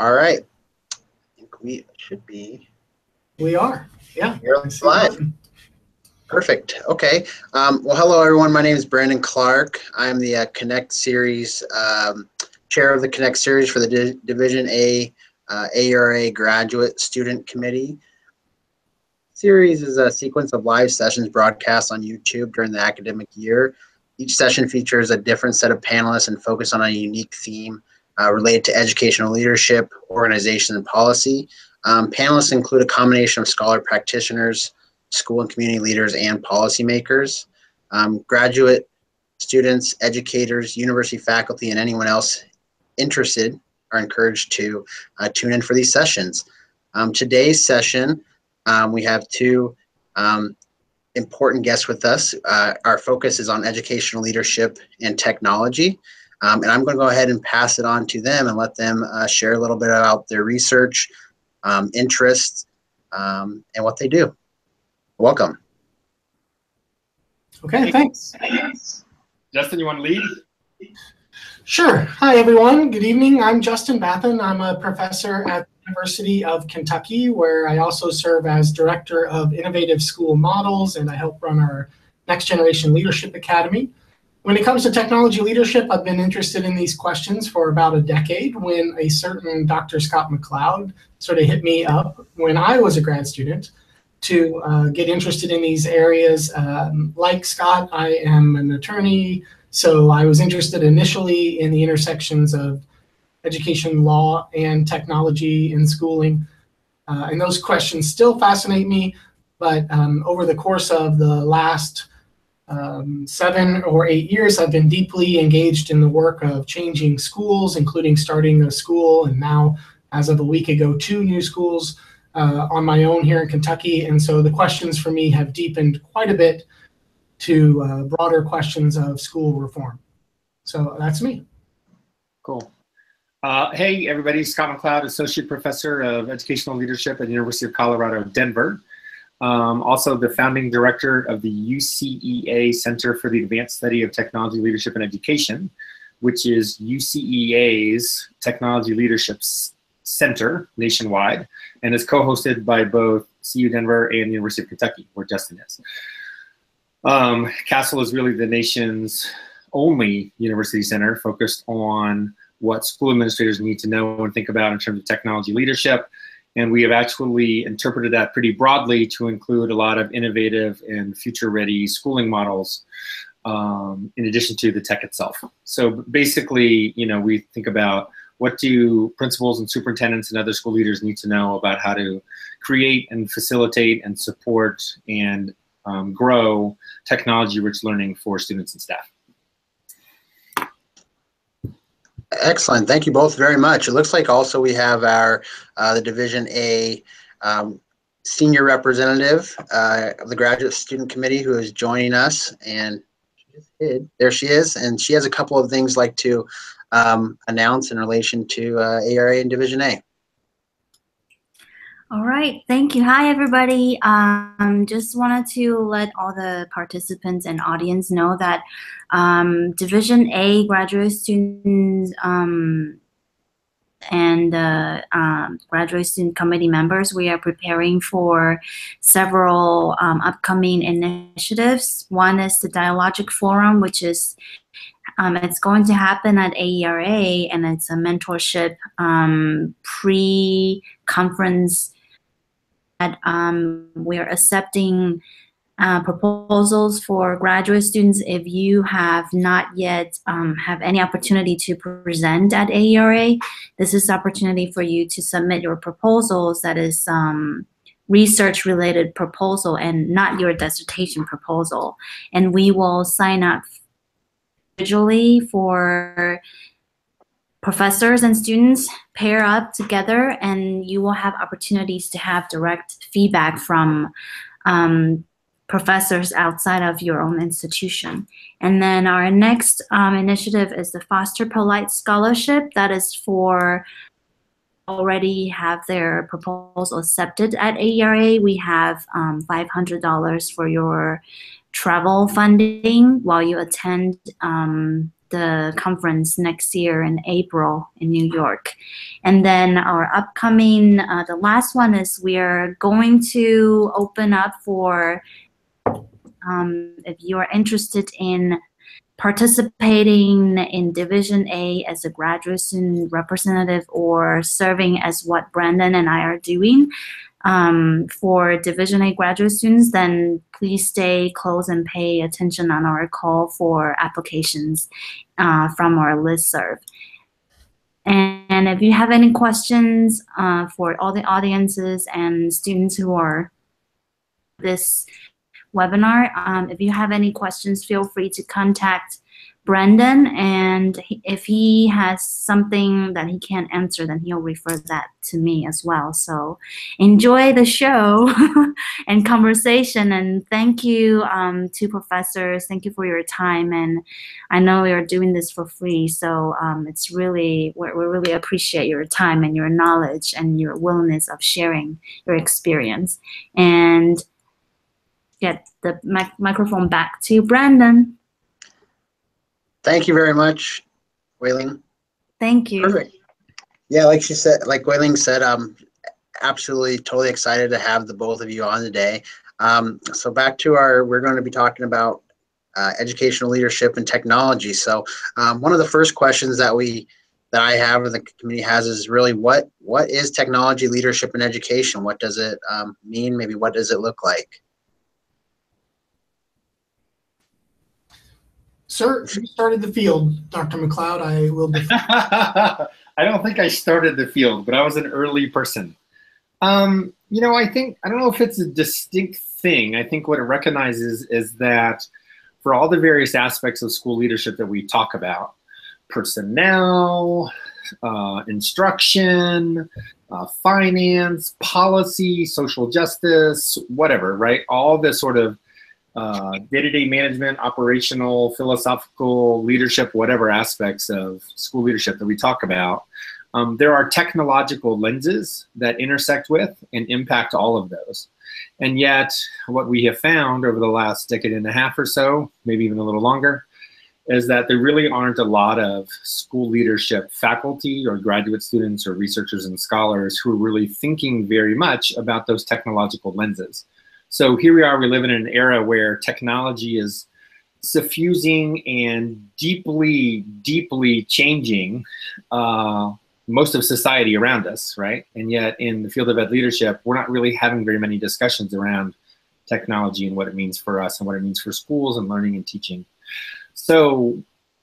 All right. I think we should be. We are. Yeah. You're live. Perfect. Okay. Well, hello, everyone. My name is Brandon Clark. I'm the Connect Series, chair of the Connect Series for the Division A ARA Graduate Student Committee. Series is a sequence of live sessions broadcast on YouTube during the academic year. Each session features a different set of panelists and focus on a unique theme related to educational leadership, organization, and policy. Panelists include a combination of scholar practitioners, school and community leaders, and policymakers. Graduate students, educators, university faculty, and anyone else interested are encouraged to tune in for these sessions. Today's session, we have two important guests with us. Our focus is on educational leadership and technology. And I'm going to go ahead and pass it on to them and let them share a little bit about their research, interests, and what they do. Welcome. Okay, thanks. Justin, you want to lead? Sure. Hi, everyone. Good evening. I'm Justin Bathon. I'm a professor at the University of Kentucky, where I also serve as Director of Innovative School Models, and I help run our Next Generation Leadership Academy. When it comes to technology leadership, I've been interested in these questions for about a decade when a certain Dr. Scott McLeod sort of hit me up when I was a grad student to get interested in these areas. Like Scott, I am an attorney, so I was interested initially in the intersections of education law and technology in schooling. And those questions still fascinate me, but over the course of the last 7 or 8 years, I've been deeply engaged in the work of changing schools, including starting a school, and now, as of a week ago, 2 new schools on my own here in Kentucky. And so the questions for me have deepened quite a bit to broader questions of school reform. So that's me. Cool. Hey, everybody. Scott McLeod, Associate Professor of Educational Leadership at the University of Colorado, Denver. Also the founding director of the UCEA Center for the Advanced Study of Technology, Leadership, and Education, which is UCEA's Technology Leadership Center nationwide, and is co-hosted by both CU Denver and the University of Kentucky, where Justin is. CASEL is really the nation's only university center focused on what school administrators need to know and think about in terms of technology leadership. And we have actually interpreted that pretty broadly to include a lot of innovative and future-ready schooling models in addition to the tech itself. So basically, you know, we think about what do principals and superintendents and other school leaders need to know about how to create and facilitate and support and grow technology-rich learning for students and staff. Excellent. Thank you both very much. It looks like also we have our the Division A senior representative of the Graduate Student Committee who is joining us, and there she is, and she has a couple of things like to announce in relation to ARA and Division A. All right, thank you. Hi, everybody. Just wanted to let all the participants and audience know that Division A graduate students and graduate student committee members, we are preparing for several upcoming initiatives. One is the Dialogic Forum, which is it's going to happen at AERA, and it's a mentorship pre-conference that we're accepting proposals for graduate students. If you have not yet have any opportunity to present at AERA, this is the opportunity for you to submit your proposals. That is research-related proposal and not your dissertation proposal. And we will sign up individually for professors and students pair up together, and you will have opportunities to have direct feedback from professors outside of your own institution. And then our next initiative is the Foster Polite Scholarship. That is for already have their proposal accepted at AERA. We have $500 for your travel funding while you attend the conference next year in April in New York. And then our upcoming, the last one is we are going to open up for, if you are interested in participating in Division A as a graduate student representative or serving as what Brandon and I are doing for Division A graduate students, then please stay close and pay attention on our call for applications from our listserv. And if you have any questions for all the audiences and students who are this webinar, if you have any questions, feel free to contact Brendan, and if he has something that he can't answer, then he'll refer that to me as well. So enjoy the show and conversation, and thank you to professors. Thank you for your time, and I know you're doing this for free, so it's really, we really appreciate your time and your knowledge and your willingness of sharing your experience. And get the microphone back to Brandon. Thank you very much, Wei-Ling. Thank you. Perfect. Yeah, like she said, like Wei-Ling said, I'm absolutely totally excited to have the both of you on today. So back to we're going to be talking about educational leadership and technology. So one of the first questions that I have or the community has is really what is technology leadership in education? What does it mean? Maybe what does it look like? Sir, you started the field, Dr. McLeod. I will defer. I don't think I started the field, but I was an early person. You know, I don't know if it's a distinct thing. I think what it recognizes is that for all the various aspects of school leadership that we talk about, personnel, instruction, finance, policy, social justice, whatever, right? All the sort of day-to-day management, operational, philosophical, leadership, whatever aspects of school leadership that we talk about, there are technological lenses that intersect with and impact all of those. And yet, what we have found over the last decade and a half or so, maybe even a little longer, is that there really aren't a lot of school leadership faculty or graduate students or researchers and scholars who are really thinking very much about those technological lenses. So here we are, we live in an era where technology is suffusing and deeply, deeply changing most of society around us, right? And yet in the field of ed leadership, we're not really having very many discussions around technology and what it means for us and what it means for schools and learning and teaching. So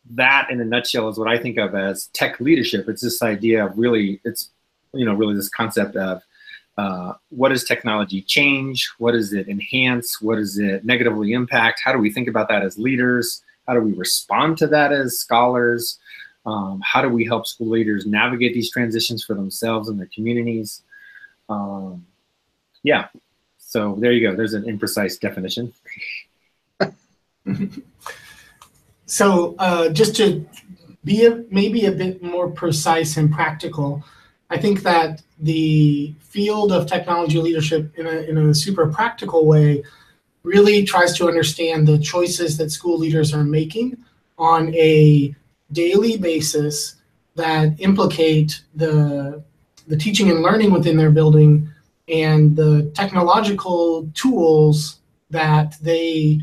that in a nutshell is what I think of as tech leadership. It's this idea of really, it's, you know, really this concept of what does technology change? What does it enhance? What does it negatively impact? How do we think about that as leaders? How do we respond to that as scholars? How do we help school leaders navigate these transitions for themselves and their communities? Yeah, so there you go. There's an imprecise definition. So just to be maybe a bit more precise and practical, I think that the field of technology leadership in a super practical way really tries to understand the choices that school leaders are making on a daily basis that implicate the teaching and learning within their building and the technological tools that they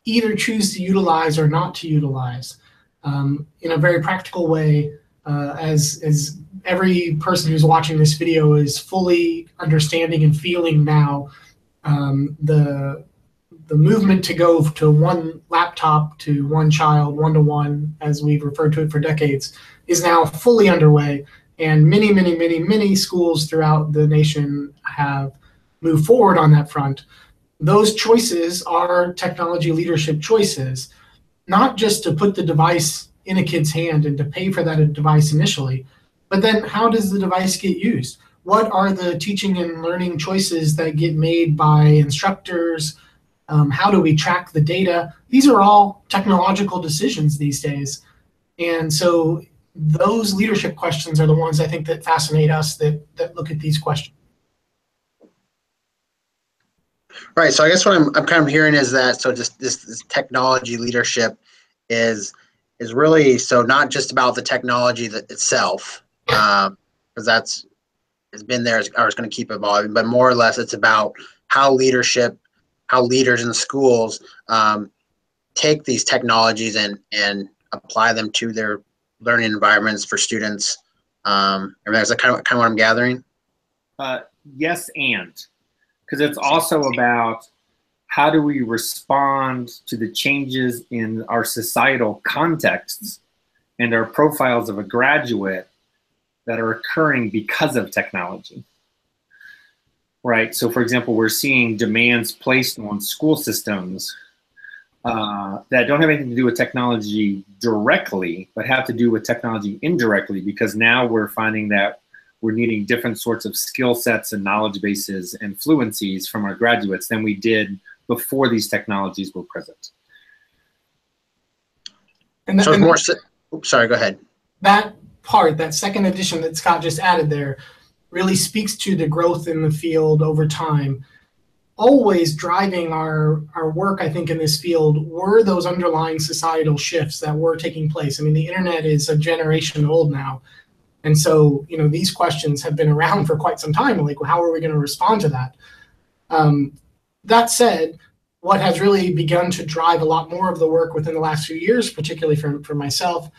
either choose to utilize or not to utilize. In a very practical way, as every person who's watching this video is fully understanding and feeling now, the movement to go to one laptop to one child, one-to-one, as we've referred to it for decades, is now fully underway. And many, many, many, many schools throughout the nation have moved forward on that front. Those choices are technology leadership choices, not just to put the device in a kid's hand and to pay for that device initially, but then how does the device get used? What are the teaching and learning choices that get made by instructors? How do we track the data? These are all technological decisions these days. And so those leadership questions are the ones I think that fascinate us that look at these questions. Right. So I guess what I'm kind of hearing is that, so just this technology leadership is is really so not just about the technology that itself, because that's has been there or is going to keep evolving, but more or less it's about how leaders in the schools take these technologies and apply them to their learning environments for students. Is that kind of what I'm gathering? Yes, and because it's also about how do we respond to the changes in our societal contexts and our profiles of a graduate that are occurring because of technology, right? So for example, we're seeing demands placed on school systems that don't have anything to do with technology directly, but have to do with technology indirectly, because now we're finding that we're needing different sorts of skill sets and knowledge bases and fluencies from our graduates than we did before these technologies were present. And so more, sorry, go ahead. That part, that second addition that Scott just added there, really speaks to the growth in the field over time. Always driving our work, I think, in this field were those underlying societal shifts that were taking place. I mean, the internet is a generation old now. And so, you know, these questions have been around for quite some time. Like, well, how are we going to respond to that? That said, what has really begun to drive a lot more of the work within the last few years, particularly for myself,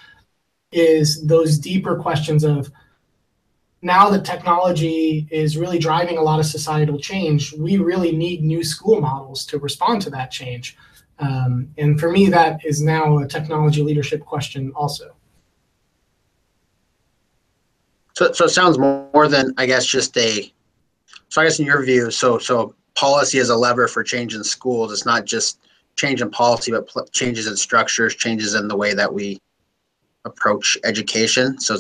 is those deeper questions of, now that technology is really driving a lot of societal change, we really need new school models to respond to that change. And for me, that is now a technology leadership question also. So it sounds more than, I guess, just so I guess in your view, so policy is a lever for change in schools. It's not just change in policy, but changes in structures, changes in the way that we approach education. So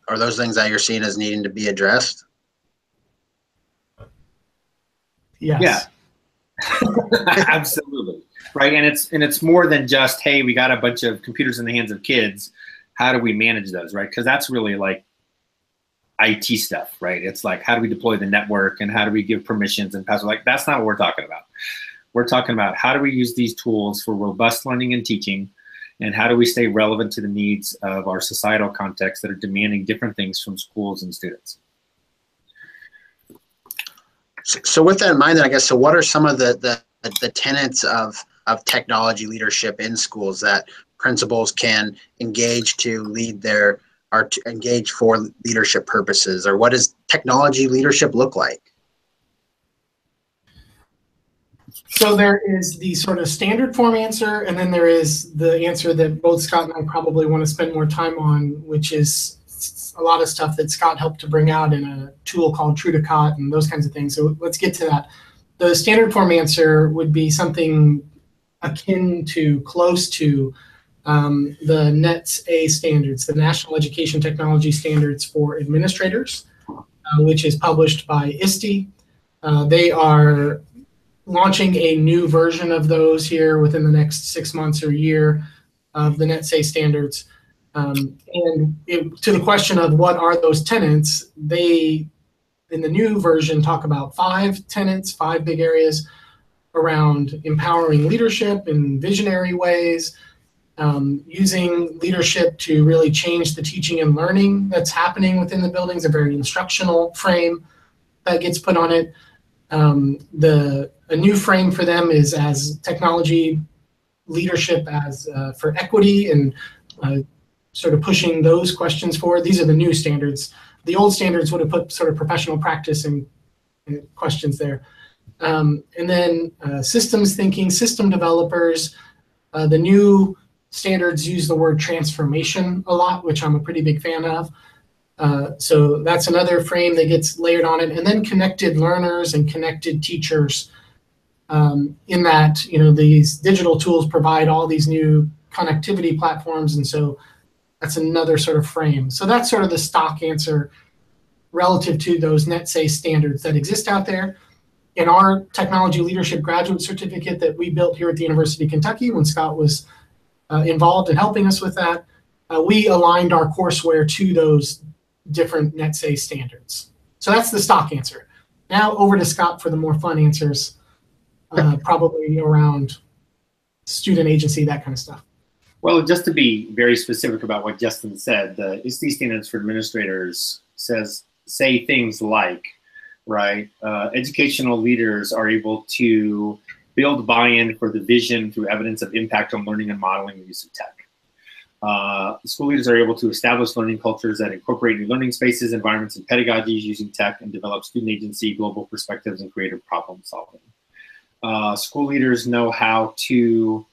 are those things that you're seeing as needing to be addressed? Yes. Yeah. Absolutely. Right. And it's more than just, hey, we got a bunch of computers in the hands of kids. How do we manage those? Right. Because that's really like IT stuff, right? It's like, how do we deploy the network and how do we give permissions and passwords? Like, that's not what we're talking about. We're talking about how do we use these tools for robust learning and teaching, and how do we stay relevant to the needs of our societal context that are demanding different things from schools and students. So with that in mind, then I guess, so what are some of the tenets of technology leadership in schools that principals can engage to lead to engage for leadership purposes, or what does technology leadership look like? So there is the sort of standard form answer, and then there is the answer that both Scott and I probably want to spend more time on, which is a lot of stuff that Scott helped to bring out in a tool called Trudicot and those kinds of things. So let's get to that. The standard form answer would be something akin to, close to, the NETS-A standards, the National Education Technology Standards for Administrators, which is published by ISTE. They are launching a new version of those here within the next 6 months or year of the NETS-A standards. To the question of what are those tenets, they, in the new version, talk about 5 tenets, 5 big areas around empowering leadership in visionary ways, using leadership to really change the teaching and learning that's happening within the buildings, a very instructional frame that gets put on it. A new frame for them is as technology leadership as for equity and sort of pushing those questions forward. These are the new standards. The old standards would have put sort of professional practice and questions there. And then systems thinking, system developers. The new standards use the word transformation a lot, which I'm a pretty big fan of. So that's another frame that gets layered on it. And then connected learners and connected teachers, in that, you know, these digital tools provide all these new connectivity platforms. And so that's another sort of frame. So that's sort of the stock answer relative to those NETS-A standards that exist out there. In our technology leadership graduate certificate that we built here at the University of Kentucky when Scott was involved in helping us with that, we aligned our courseware to those different NETS-A standards. So that's the stock answer. Now over to Scott for the more fun answers, probably around student agency, that kind of stuff. Well, just to be very specific about what Justin said, the ISTE standards for administrators say things like, right, educational leaders are able to build buy-in for the vision through evidence of impact on learning and modeling the use of tech. School leaders are able to establish learning cultures that incorporate new learning spaces, environments, and pedagogies using tech, and develop student agency, global perspectives, and creative problem solving. School leaders know how to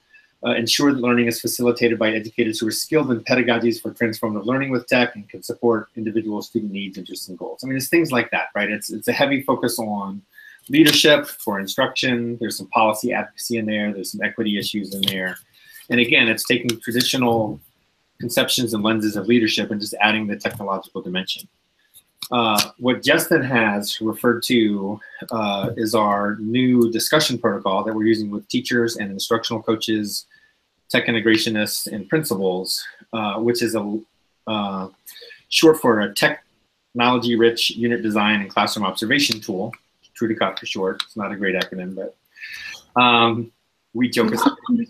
ensure that learning is facilitated by educators who are skilled in pedagogies for transformative learning with tech and can support individual student needs, interests, and goals. I mean, it's things like that, right? It's a heavy focus on leadership for instruction. There's some policy advocacy in there. There's some equity issues in there. And again, it's taking traditional conceptions and lenses of leadership and just adding the technological dimension. What Justin has referred to is our new discussion protocol that we're using with teachers and instructional coaches, tech integrationists, and principals, which is a short for a technology-rich unit design and classroom observation tool, TrueToCOT for short. It's not a great acronym, but we joke.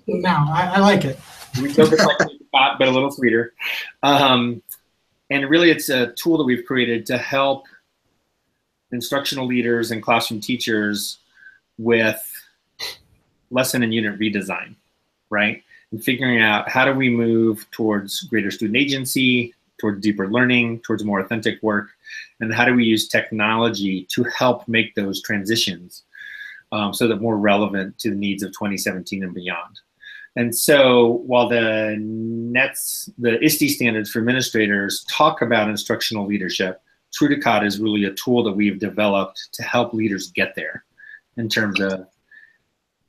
Now, I like it. We joke it's like TrueToCOT, but a little sweeter. And really, it's a tool that we've created to help instructional leaders and classroom teachers with lesson and unit redesign, right? And figuring out how do we move towards greater student agency, towards deeper learning, towards more authentic work, and how do we use technology to help make those transitions so that more relevant to the needs of 2017 and beyond. And so while the ISTE standards for administrators talk about instructional leadership, TrueToCOT is really a tool that we've developed to help leaders get there in terms of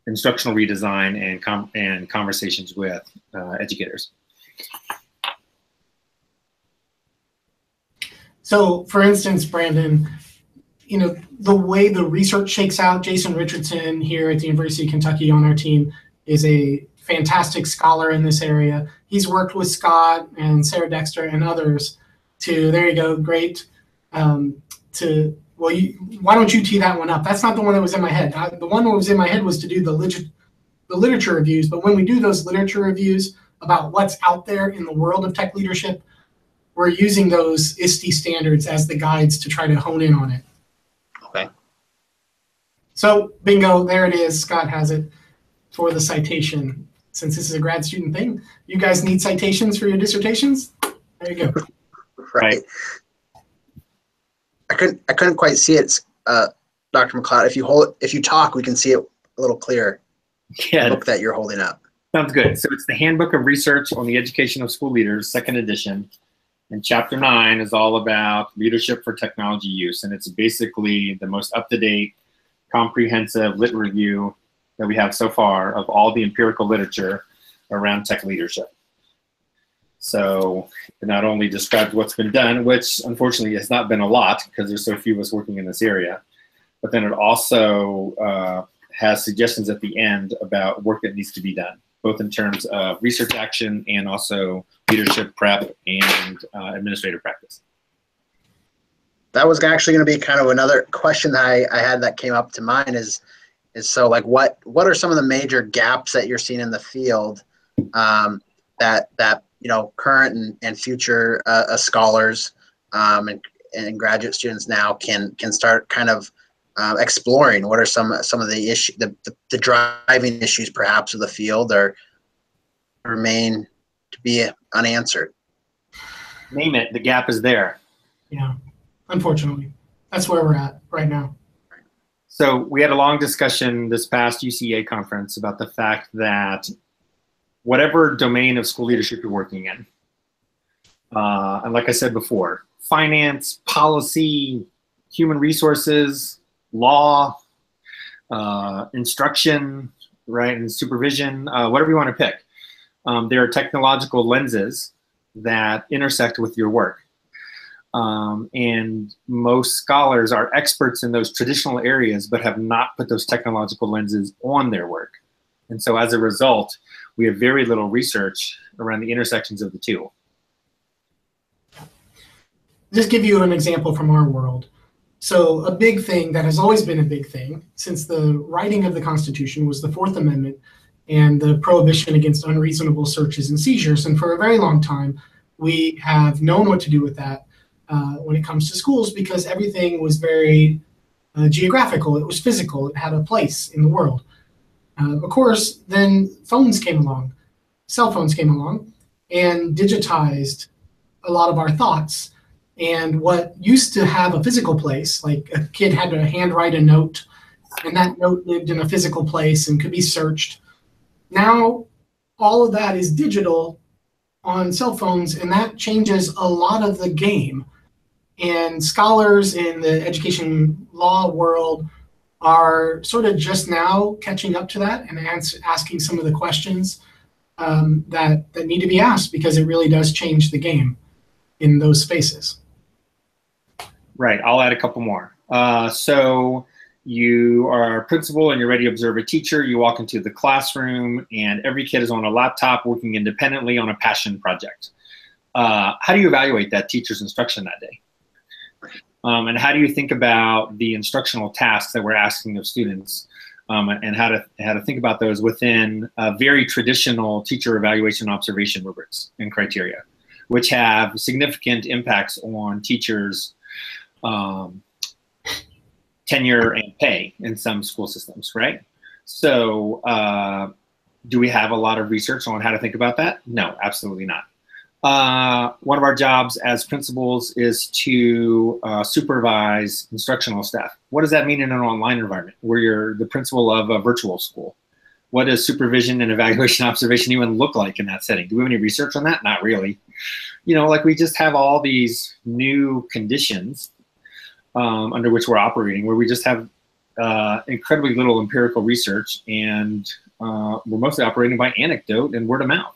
instructional redesign and conversations with educators. So for instance, Brandon, you know, the way the research shakes out, Jason Richardson here at the University of Kentucky on our team is a fantastic scholar in this area. He's worked with Scott and Sarah Dexter and others to, there you go, great, why don't you tee that one up? That's not the one that was in my head. The one that was in my head was to do the literature reviews, but when we do those literature reviews about what's out there in the world of tech leadership, we're using those ISTE standards as the guides to try to hone in on it. Okay. So bingo, there it is. Scott has it for the citation. Since this is a grad student thing, you guys need citations for your dissertations? There you go. Right. I couldn't quite see it, Dr. McLeod. If you talk, we can see it a little clearer. Yeah. The book that you're holding up. Sounds good. So it's the Handbook of Research on the Education of School Leaders, 2nd edition. And chapter 9 is all about leadership for technology use. And it's basically the most up-to-date, comprehensive lit review that we have so far of all the empirical literature around tech leadership. So it not only describes what's been done, which unfortunately has not been a lot because there's so few of us working in this area, but then it also has suggestions at the end about work that needs to be done, both in terms of research action and also leadership prep and administrative practice. That was actually going to be kind of another question that I had that came up to mind is so like what are some of the major gaps that you're seeing in the field that you know current and future scholars and graduate students now can start kind of exploring? What are some of the issues, the driving issues perhaps of the field, or remain to be unanswered? Name it, the gap is there. Yeah, unfortunately, that's where we're at right now. So we had a long discussion this past UCA conference about the fact that whatever domain of school leadership you're working in, and like I said before, finance, policy, human resources, law, instruction, right, and supervision, whatever you want to pick. There are technological lenses that intersect with your work. And most scholars are experts in those traditional areas, but have not put those technological lenses on their work. And so as a result, we have very little research around the intersections of the two. Just give you an example from our world. So a big thing that has always been a big thing since the writing of the Constitution was the Fourth Amendment and the prohibition against unreasonable searches and seizures. And for a very long time, we have known what to do with that when it comes to schools, because everything was very geographical. It was physical. It had a place in the world. Of course, then phones came along, cell phones came along, and digitized a lot of our thoughts. And what used to have a physical place, like a kid had to handwrite a note, and that note lived in a physical place and could be searched. Now, all of that is digital on cell phones, and that changes a lot of the game. And scholars in the education law world are sort of just now catching up to that and asking some of the questions that need to be asked, because it really does change the game in those spaces. Right. I'll add a couple more. So you are a principal and you're ready to observe a teacher. You walk into the classroom and every kid is on a laptop working independently on a passion project. How do you evaluate that teacher's instruction that day? And how do you think about the instructional tasks that we're asking of students, and how to think about those within very traditional teacher evaluation observation rubrics and criteria, which have significant impacts on teachers' tenure and pay in some school systems, right? So do we have a lot of research on how to think about that? No, absolutely not. One of our jobs as principals is to supervise instructional staff. What does that mean in an online environment where you're the principal of a virtual school? What does supervision and evaluation observation even look like in that setting? Do we have any research on that? Not really. You know, like we just have all these new conditions under which we're operating, where we just have incredibly little empirical research, and we're mostly operating by anecdote and word of mouth.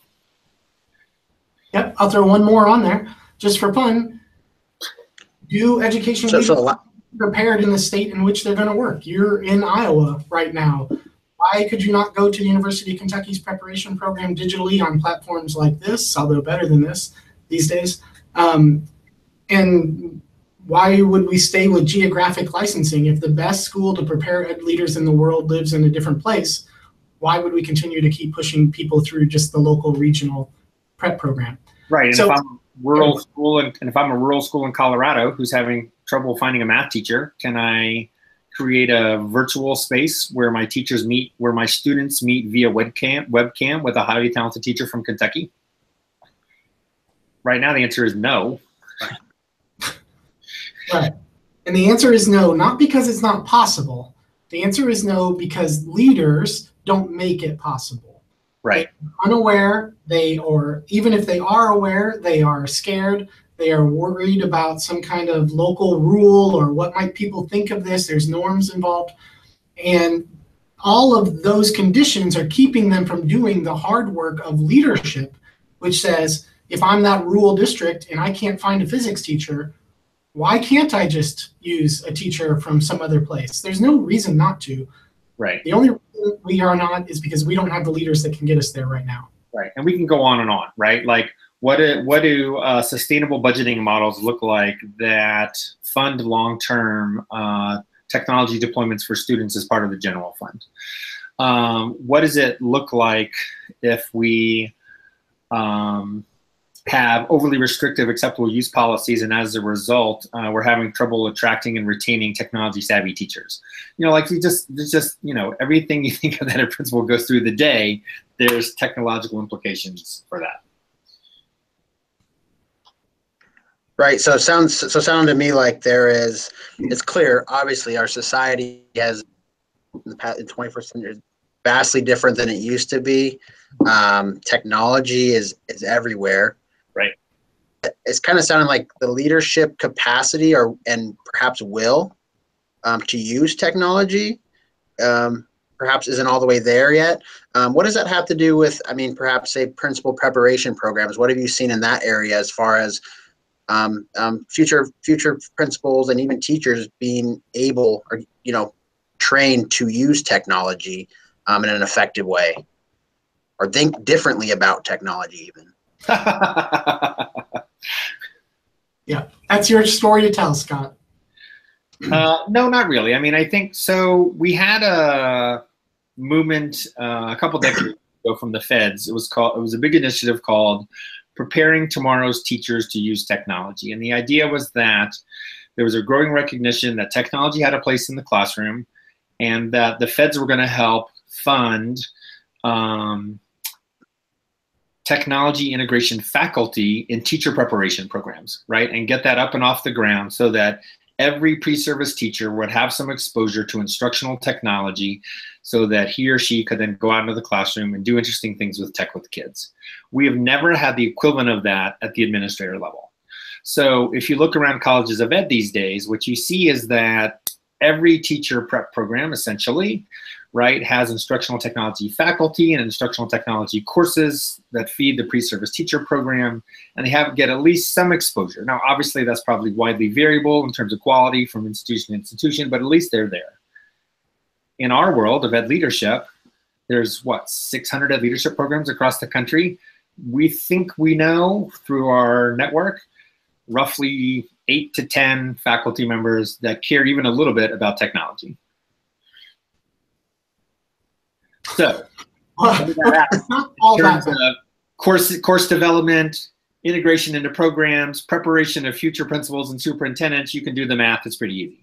Yep, I'll throw one more on there, just for fun. Do education leaders prepared in the state in which they're going to work? You're in Iowa right now. Why could you not go to the University of Kentucky's preparation program digitally on platforms like this, although better than this these days? And why would we stay with geographic licensing? If the best school to prepare ed leaders in the world lives in a different place, why would we continue to keep pushing people through just the local regional prep program? Right, and so, if I'm a rural school, and if I'm a rural school in Colorado who's having trouble finding a math teacher, can I create a virtual space where my teachers meet, where my students meet via webcam with a highly talented teacher from Kentucky? Right now, the answer is no. Right, and the answer is no, not because it's not possible. The answer is no because leaders don't make it possible. Right. They're unaware, or even if they are aware, they are scared. They are worried about some kind of local rule or what might people think of this. There's norms involved. And all of those conditions are keeping them from doing the hard work of leadership, which says, if I'm that rural district and I can't find a physics teacher, why can't I just use a teacher from some other place? There's no reason not to. Right. The only reason we are not is because we don't have the leaders that can get us there right now. Right, and we can go on and on, right? Like, what do sustainable budgeting models look like that fund long-term technology deployments for students as part of the general fund? What does it look like if we have overly restrictive acceptable use policies, and as a result, we're having trouble attracting and retaining technology savvy teachers? You know, like it's just, you know, everything you think of that a principal goes through the day, there's technological implications for that. Right. So it sounds to me like it's clear, obviously our society has in the 21st century vastly different than it used to be. Technology is everywhere. Right. It's kind of sounding like the leadership capacity and perhaps will to use technology perhaps isn't all the way there yet. What does that have to do with, I mean, perhaps say principal preparation programs? What have you seen in that area as far as future principals and even teachers being able, or trained to use technology in an effective way, or think differently about technology even? Yeah, that's your story to tell, Scott. No, not really. I mean, I think so. We had movement a couple decades ago from the feds. It was a big initiative called Preparing Tomorrow's Teachers to Use Technology. And the idea was that there was a growing recognition that technology had a place in the classroom, and that the feds were going to help fund technology integration faculty in teacher preparation programs, right? And get that up and off the ground so that every pre-service teacher would have some exposure to instructional technology so that he or she could then go out into the classroom and do interesting things with tech with kids. We have never had the equivalent of that at the administrator level. So if you look around colleges of ed these days, what you see is that every teacher prep program essentially, right, has instructional technology faculty and instructional technology courses that feed the pre-service teacher program, and they get at least some exposure. Now, obviously, that's probably widely variable in terms of quality from institution to institution, but at least they're there. In our world of ed leadership, there's, 600 ed leadership programs across the country. We think we know through our network roughly 8 to 10 faculty members that care even a little bit about technology. So, in terms of course development, integration into programs, preparation of future principals and superintendents, you can do the math. It's pretty easy.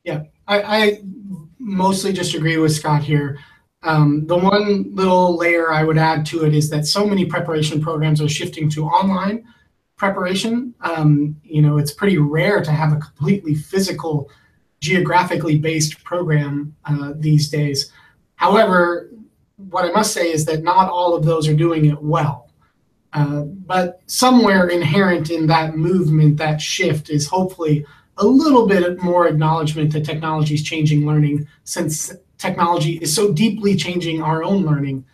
Yeah, I mostly just agree with Scott here. The one little layer I would add to it is that so many preparation programs are shifting to online preparation. It's pretty rare to have a completely physical, geographically based program these days. However, what I must say is that not all of those are doing it well. But somewhere inherent in that movement, that shift, is hopefully a little bit more acknowledgement that technology is changing learning, since technology is so deeply changing our own learning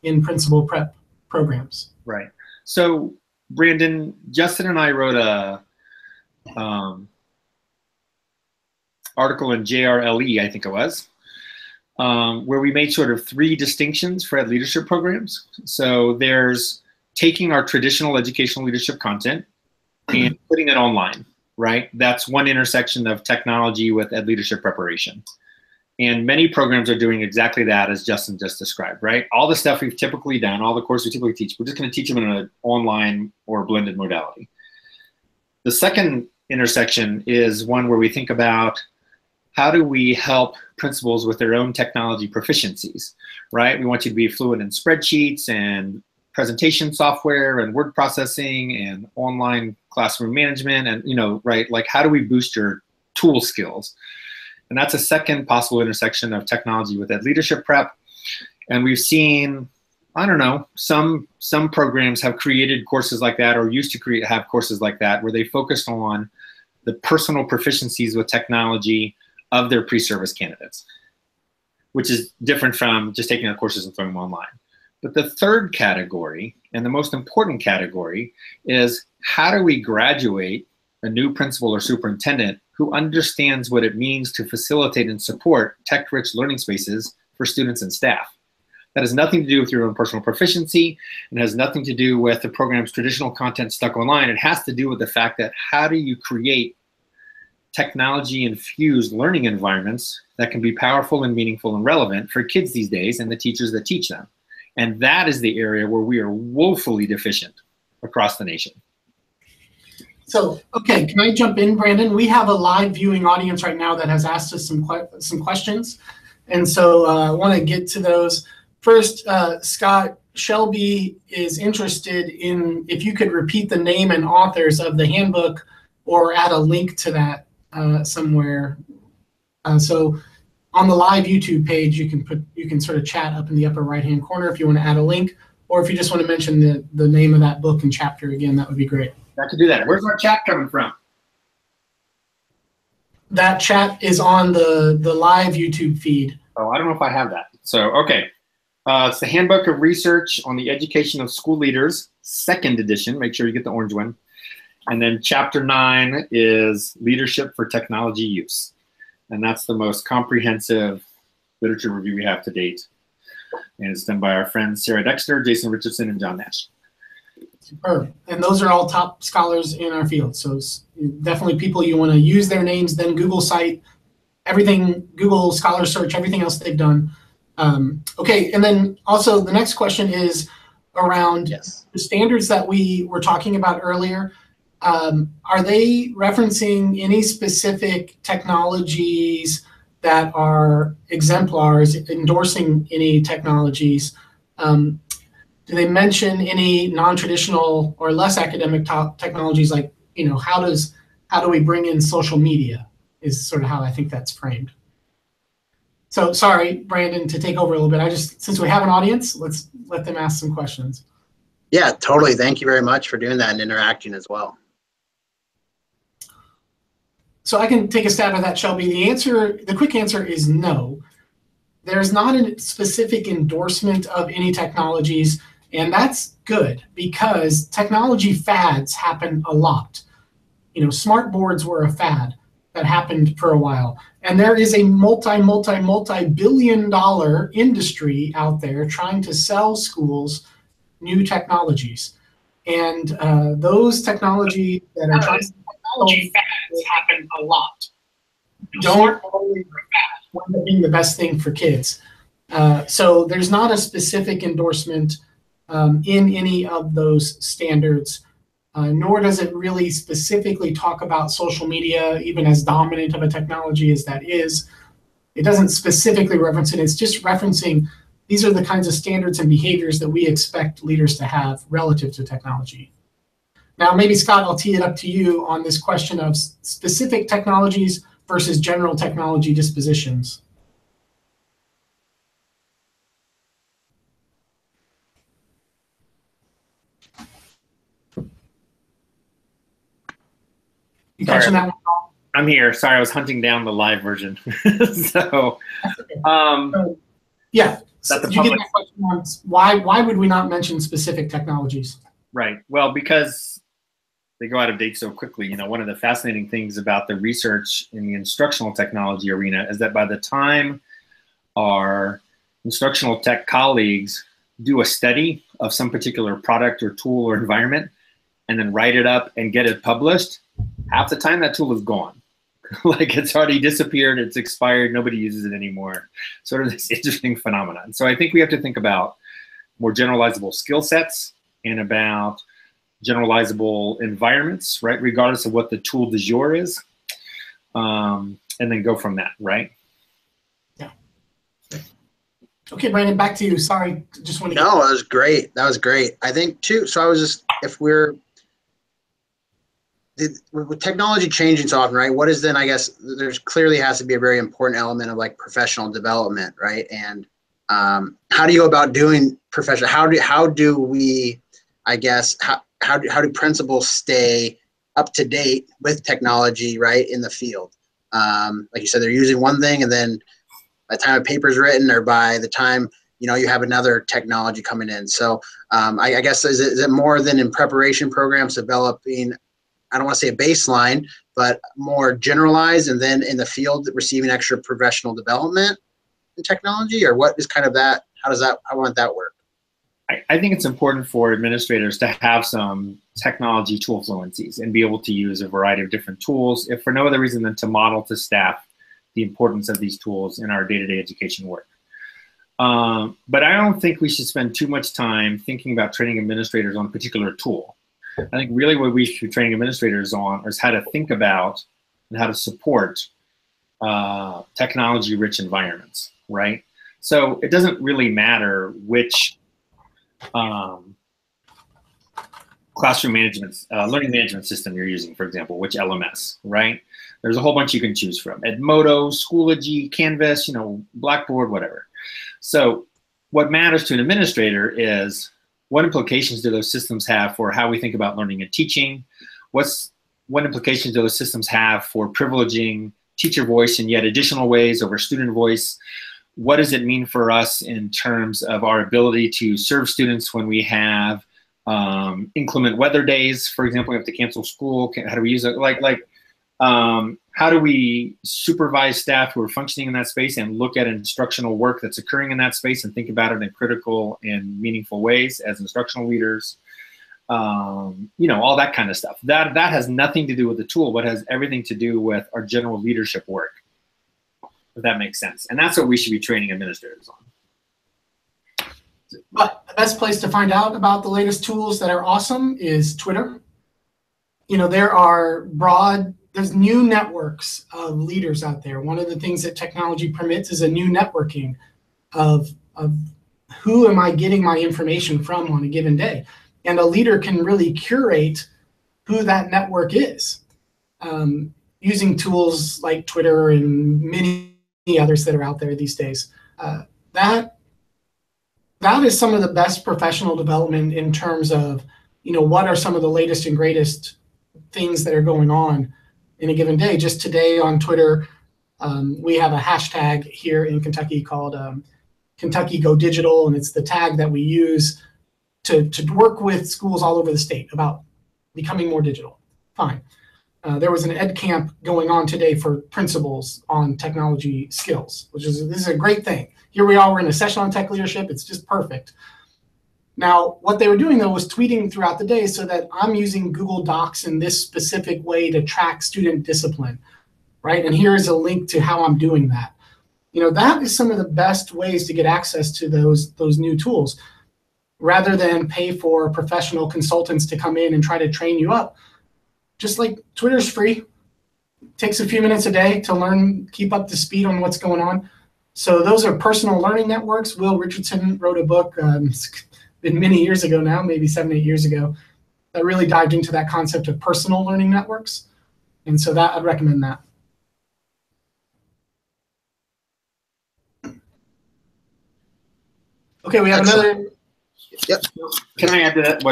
in principal prep programs. Right. So, Brandon, Justin and I wrote a article in JRLE, I think it was, where we made sort of 3 distinctions for ed leadership programs. So there's taking our traditional educational leadership content and putting it online, right? That's one intersection of technology with ed leadership preparation. And many programs are doing exactly that, as Justin just described, right? All the stuff we've typically done, all the courses we typically teach, we're just going to teach them in an online or blended modality. The second intersection is one where we think about how do we help principals with their own technology proficiencies, right? We want you to be fluent in spreadsheets and presentation software and word processing and online classroom management and, right? Like, how do we boost your tool skills? And that's a second possible intersection of technology with ed leadership prep. And we've seen, I don't know, some programs have created courses like that, or used to have courses like that, where they focused on the personal proficiencies with technology of their pre-service candidates, which is different from just taking their courses and throwing them online. But the third category, and the most important category, is how do we graduate a new principal or superintendent who understands what it means to facilitate and support tech-rich learning spaces for students and staff. That has nothing to do with your own personal proficiency, and has nothing to do with the program's traditional content stuck online. It has to do with the fact that how do you create technology-infused learning environments that can be powerful and meaningful and relevant for kids these days and the teachers that teach them. And that is the area where we are woefully deficient across the nation. So, okay, can I jump in, Brandon? We have a live viewing audience right now that has asked us some questions. And so I want to get to those. First, Scott, Shelby is interested in if you could repeat the name and authors of the handbook or add a link to that somewhere. So on the live YouTube page, you can sort of chat up in the upper right-hand corner if you want to add a link, or if you just want to mention the name of that book and chapter again, that would be great. I could do that. Where's our chat coming from? That chat is on the live YouTube feed. Oh, I don't know if I have that. So, okay. It's the Handbook of Research on the Education of School Leaders, 2nd edition. Make sure you get the orange one. And then chapter 9 is Leadership for Technology Use. And that's the most comprehensive literature review we have to date. And it's done by our friends Sarah Dexter, Jason Richardson, and John Nash. Superb. And those are all top scholars in our field. So definitely people you want to use their names, then Google cite everything, Google Scholar Search, everything else they've done. Okay, and then also the next question is around the standards that we were talking about earlier. Are they referencing any specific technologies that are exemplars, endorsing any technologies? Do they mention any non-traditional or less academic technologies, like, you know, how do we bring in social media is sort of how I think that's framed. So sorry, Brandon, to take over a little bit. Since we have an audience, let's let them ask some questions. Yeah, totally. Thank you very much for doing that and interacting as well. So I can take a stab at that, Shelby. The quick answer is no. There's not a specific endorsement of any technologies, and that's good because technology fads happen a lot. You know, smart boards were a fad that happened for a while. And there is a multi-billion dollar industry out there trying to sell schools new technologies. And those technologies that are trying to technology fads happen a lot. Don't always wind up being the best thing for kids. So there's not a specific endorsement in any of those standards. Nor does it really specifically talk about social media, even as dominant of a technology as that is. It doesn't specifically reference it. It's just referencing these are the kinds of standards and behaviors that we expect leaders to have relative to technology. Now, maybe, Scott, I'll tee it up to you on this question of specific technologies versus general technology dispositions. You catching that one? I'm here. Sorry, I was hunting down the live version. So, yeah. So you get that question on why would we not mention specific technologies? Right. Well, because they go out of date so quickly. You know, one of the fascinating things about the research in the instructional technology arena is that by the time our instructional tech colleagues do a study of some particular product or tool or environment and then write it up and get it published, half the time that tool is gone. Like it's already disappeared, it's expired, nobody uses it anymore. Sort of this interesting phenomenon. So I think we have to think about more generalizable skill sets and about generalizable environments, right? Regardless of what the tool du jour is, and then go from that, right? Yeah. Okay, Brandon, back to you. Sorry, just want to. No, that was great. That was great. I think too. So I was just, with technology changing so often, right? What is then? I guess there's clearly has to be a very important element of like professional development, right? And how do you go about doing professional? How do we? I guess how do principals stay up to date with technology, right, in the field? Like you said, they're using one thing, and then by the time a paper's written, or by the time you have another technology coming in. So I guess is it more than in preparation programs developing? I don't want to say a baseline, but more generalized, and then in the field receiving extra professional development in technology, or what is kind of that? How might that work? I think it's important for administrators to have some technology tool fluencies and be able to use a variety of different tools, if for no other reason than to model to staff the importance of these tools in our day-to-day education work. But I don't think we should spend too much time thinking about training administrators on a particular tool. I think really what we should be training administrators on is how to think about and how to support technology-rich environments, right? So it doesn't really matter which classroom management, learning management system you're using, for example, which LMS, right? There's a whole bunch you can choose from. Edmodo, Schoology, Canvas, Blackboard, whatever. So what matters to an administrator is what implications do those systems have for how we think about learning and teaching? What implications do those systems have for privileging teacher voice in yet additional ways over student voice? What does it mean for us in terms of our ability to serve students when we have inclement weather days? For example, we have to cancel school. How do we use it? How do we supervise staff who are functioning in that space and look at instructional work that's occurring in that space and think about it in critical and meaningful ways as instructional leaders? All that kind of stuff. That has nothing to do with the tool, but has everything to do with our general leadership work. if that makes sense. And that's what we should be training administrators on. But the best place to find out about the latest tools that are awesome is Twitter. You know, there's new networks of leaders out there. One of the things that technology permits is a new networking of who am I getting my information from on a given day. And a leader can really curate who that network is using tools like Twitter and many others that are out there these days. That is some of the best professional development in terms of, you know, what are some of the latest and greatest things that are going on in a given day. Just today on Twitter, we have a hashtag here in Kentucky called Kentucky Go Digital, and it's the tag that we use to work with schools all over the state about becoming more digital. Fine. There was an ed camp going on today for principals on technology skills, this is a great thing. Here we are, we're in a session on tech leadership. It's just perfect. Now, what they were doing though was tweeting throughout the day so that I'm using Google Docs in this specific way to track student discipline, right? And here's a link to how I'm doing that. You know, that is some of the best ways to get access to those new tools, rather than pay for professional consultants to come in and try to train you up. Just like Twitter's free, takes a few minutes a day to learn, keep up to speed on what's going on. So those are personal learning networks. Will Richardson wrote a book, it's been many years ago now, maybe 7, 8 years ago, that really dived into that concept of personal learning networks. And so I'd recommend that. Okay, we have another. Yep. Can I add to that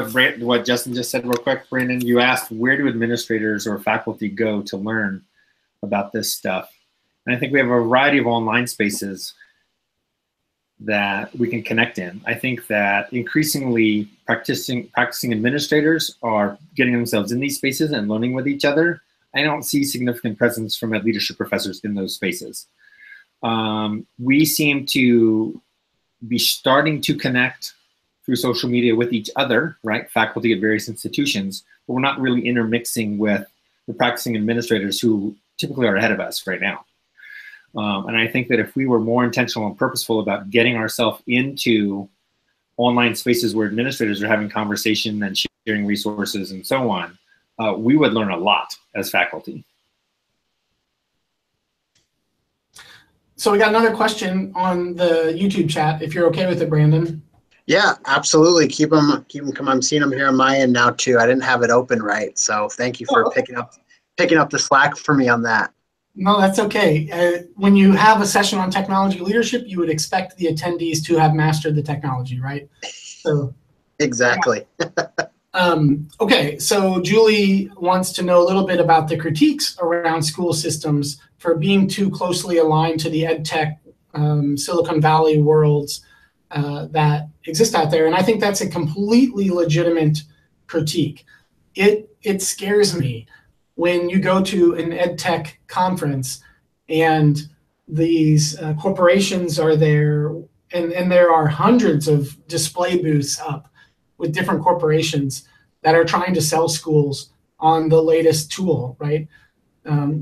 what Justin just said real quick? Brandon, you asked, where do administrators or faculty go to learn about this stuff? And I think we have a variety of online spaces that we can connect in. I think that increasingly practicing administrators are getting themselves in these spaces and learning with each other. I don't see significant presence from leadership professors in those spaces. We seem to be starting to connect through social media with each other, right? Faculty at various institutions, but we're not really intermixing with the practicing administrators who typically are ahead of us right now. And I think that if we were more intentional and purposeful about getting ourselves into online spaces where administrators are having conversation and sharing resources and so on, we would learn a lot as faculty. So we got another question on the YouTube chat, if you're okay with it, Brandon. Yeah, absolutely. Keep them come. I'm seeing them here on my end now too. I didn't have it open right, so thank you for picking up the slack for me on that. No, that's okay. When you have a session on technology leadership, you would expect the attendees to have mastered the technology, right? So exactly. Yeah. Okay, so Julie wants to know a little bit about the critiques around school systems for being too closely aligned to the ed tech Silicon Valley worlds that exist out there. And I think that's a completely legitimate critique. It scares me when you go to an ed tech conference and these corporations are there, and there are hundreds of display booths up with different corporations that are trying to sell schools on the latest tool, right?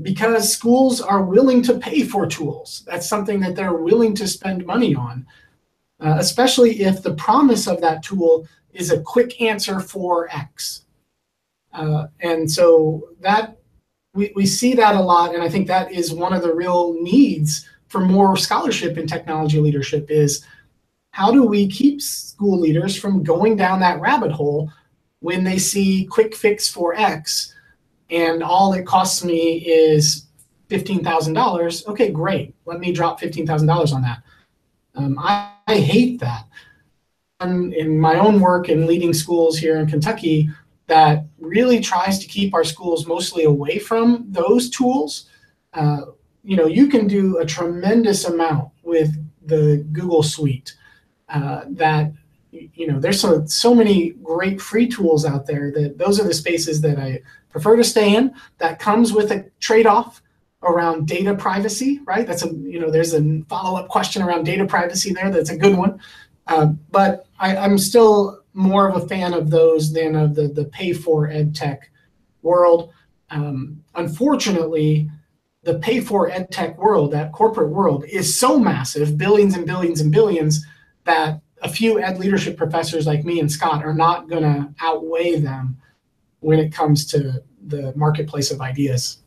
Because schools are willing to pay for tools. That's something that they're willing to spend money on, especially if the promise of that tool is a quick answer for X. And so that we see that a lot, and I think that is one of the real needs for more scholarship in technology leadership is how do we keep school leaders from going down that rabbit hole when they see quick fix for X and all it costs me is $15,000. Okay, great. Let me drop $15,000 on that. I hate that. In my own work in leading schools here in Kentucky, that really tries to keep our schools mostly away from those tools. You know, you can do a tremendous amount with the Google Suite. That, you know, there's so many great free tools out there that those are the spaces that I prefer to stay in. That comes with a trade-off around data privacy, right? That's there's a follow-up question around data privacy there. That's a good one. But I'm still more of a fan of those than of the pay for ed tech world. Unfortunately, the pay for ed tech world, that corporate world, is so massive, billions and billions and billions, that a few ed leadership professors like me and Scott are not going to outweigh them when it comes to the marketplace of ideas.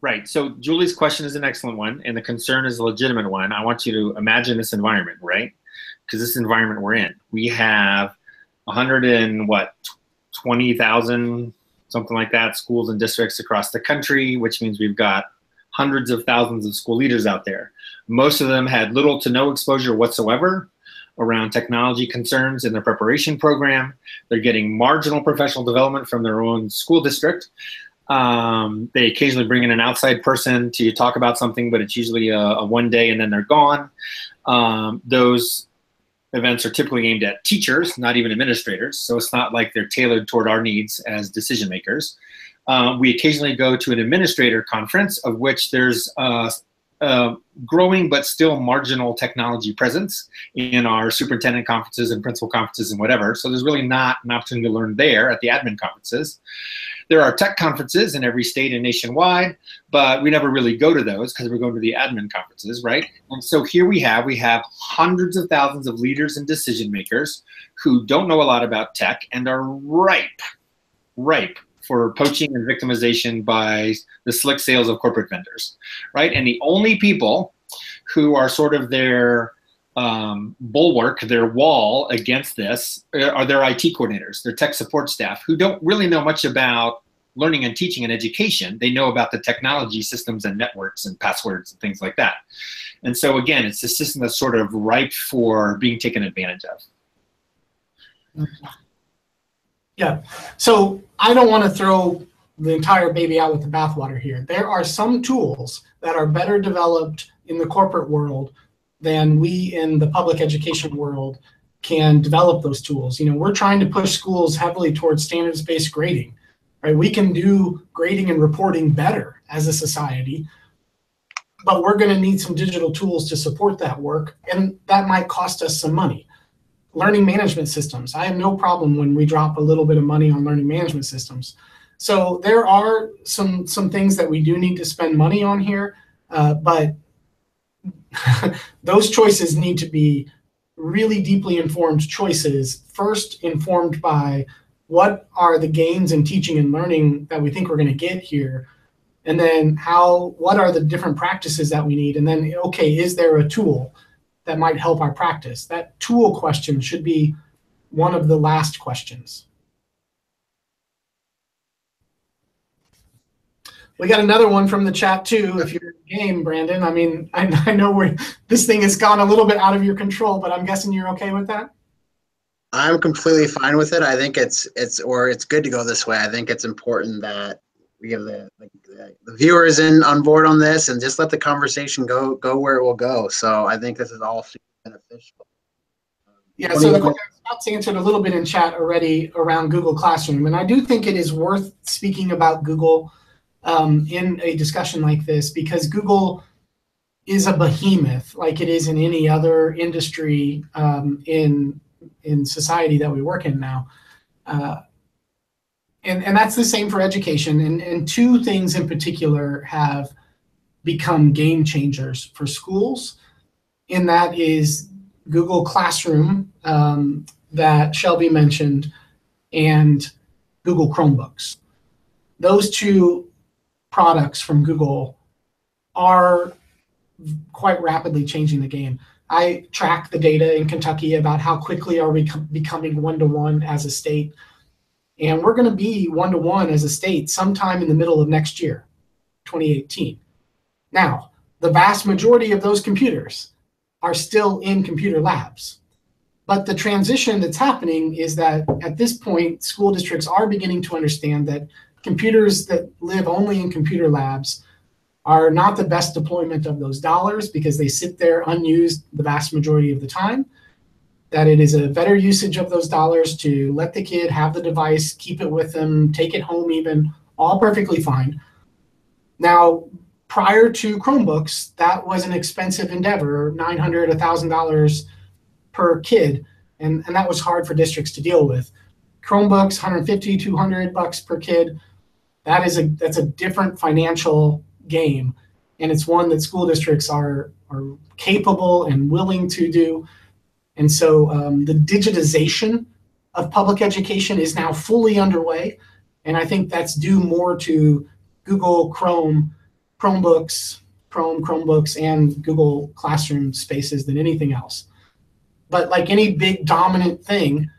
Right. So Julie's question is an excellent one, and the concern is a legitimate one. I want you to imagine this environment, right? Because this environment we're in, we have 20,000, something like that, schools and districts across the country, which means we've got hundreds of thousands of school leaders out there. Most of them had little to no exposure whatsoever around technology concerns in their preparation program. They're getting marginal professional development from their own school district. They occasionally bring in an outside person to talk about something, but it's usually a one day and then they're gone. Those events are typically aimed at teachers, not even administrators. So it's not like they're tailored toward our needs as decision makers. We occasionally go to an administrator conference, of which there's growing but still marginal technology presence in our superintendent conferences and principal conferences and whatever. So there's really not an opportunity to learn there at the admin conferences. There are tech conferences in every state and nationwide, but we never really go to those because we're going to the admin conferences, right? And so here we have hundreds of thousands of leaders and decision makers who don't know a lot about tech and are ripe for poaching and victimization by the slick sales of corporate vendors, right? And the only people who are sort of their bulwark, their wall against this are their IT coordinators, their tech support staff, who don't really know much about learning and teaching and education. They know about the technology systems and networks and passwords and things like that. And so again, it's a system that's sort of ripe for being taken advantage of. Yeah, so I don't want to throw the entire baby out with the bathwater here. There are some tools that are better developed in the corporate world than we in the public education world can develop those tools. You know, we're trying to push schools heavily towards standards-based grading, right? We can do grading and reporting better as a society, but we're going to need some digital tools to support that work, and that might cost us some money. Learning management systems. I have no problem when we drop a little bit of money on learning management systems. So there are some things that we do need to spend money on here, but those choices need to be really deeply informed choices, first informed by what are the gains in teaching and learning that we think we're going to get here, and then what are the different practices that we need, and then, okay, is there a tool that might help our practice? That tool question should be one of the last questions. We got another one from the chat too, if you're in the game, Brandon. I mean, I know this thing has gone a little bit out of your control, but I'm guessing you're okay with that? I'm completely fine with it. I think it's good to go this way. I think it's important that we have the viewers on board on this, and just let the conversation go where it will go. So I think this is all super beneficial. Yeah, so Scott's answered a little bit in chat already around Google Classroom, and I do think it is worth speaking about Google in a discussion like this, because Google is a behemoth like it is in any other industry in society that we work in now. And that's the same for education. And two things in particular have become game changers for schools, and that is Google Classroom that Shelby mentioned, and Google Chromebooks. Those two products from Google are quite rapidly changing the game. I track the data in Kentucky about how quickly are we becoming one-to-one as a state. And we're going to be one-to-one as a state sometime in the middle of next year, 2018. Now, the vast majority of those computers are still in computer labs. But the transition that's happening is that at this point, school districts are beginning to understand that computers that live only in computer labs are not the best deployment of those dollars, because they sit there unused the vast majority of the time. That it is a better usage of those dollars to let the kid have the device, keep it with them, take it home even, all perfectly fine. Now, prior to Chromebooks, that was an expensive endeavor, $900, $1,000 per kid, and that was hard for districts to deal with. Chromebooks, $150, $200 per kid. That's a different financial game, and it's one that school districts are capable and willing to do. And so the digitization of public education is now fully underway, and I think that's due more to Google Chromebooks, and Google Classroom spaces than anything else. But like any big dominant thing,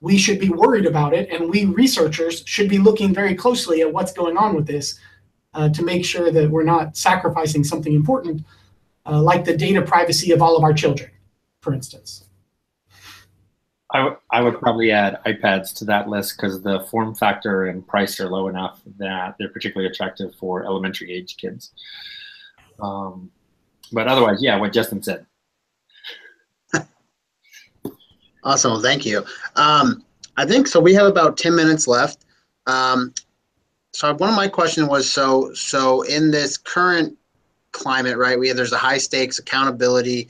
we should be worried about it, and we researchers should be looking very closely at what's going on with this to make sure that we're not sacrificing something important, like the data privacy of all of our children, for instance. I would probably add iPads to that list because the form factor and price are low enough that they're particularly attractive for elementary age kids. But otherwise, yeah, what Justin said. Awesome, thank you. I think so. We have about 10 minutes left. So one of my questions was, so in this current climate, right? There's a high stakes accountability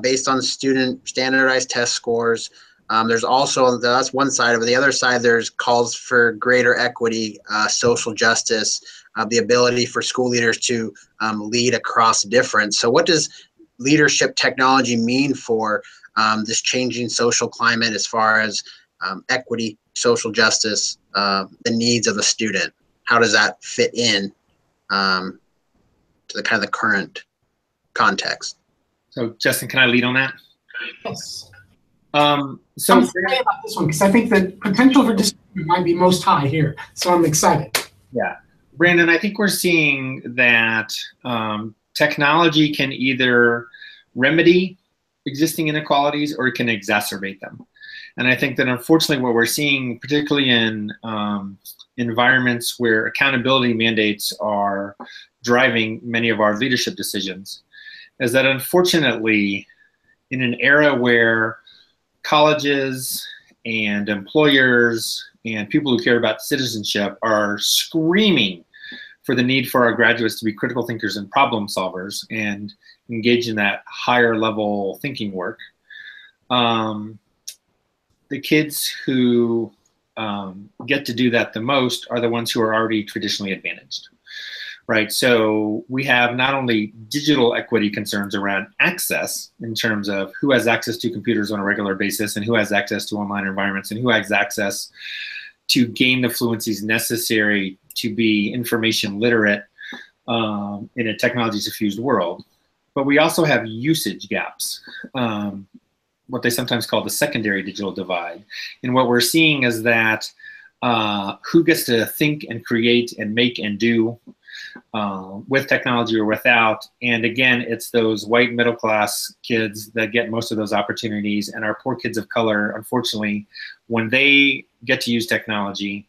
based on student standardized test scores. There's also, that's one side of it. The other side, there's calls for greater equity, social justice, the ability for school leaders to lead across difference. So what does leadership technology mean for this changing social climate as far as equity, social justice, the needs of a student? How does that fit in to the kind of the current context? So Justin, can I lead on that? Yes. So I'm excited about this one because I think the potential for disagreement might be most high here. So I'm excited. Yeah. Brandon, I think we're seeing that technology can either remedy existing inequalities or it can exacerbate them. And I think that unfortunately what we're seeing, particularly in environments where accountability mandates are driving many of our leadership decisions, is that unfortunately in an era where colleges and employers and people who care about citizenship are screaming for the need for our graduates to be critical thinkers and problem solvers and engage in that higher level thinking work. The kids who get to do that the most are the ones who are already traditionally advantaged, right? So we have not only digital equity concerns around access in terms of who has access to computers on a regular basis and who has access to online environments and who has access to gain the fluencies necessary to be information literate in a technology suffused world. But we also have usage gaps, what they sometimes call the secondary digital divide. And what we're seeing is that who gets to think and create and make and do with technology or without. And again, it's those white middle class kids that get most of those opportunities, and our poor kids of color, unfortunately, when they get to use technology,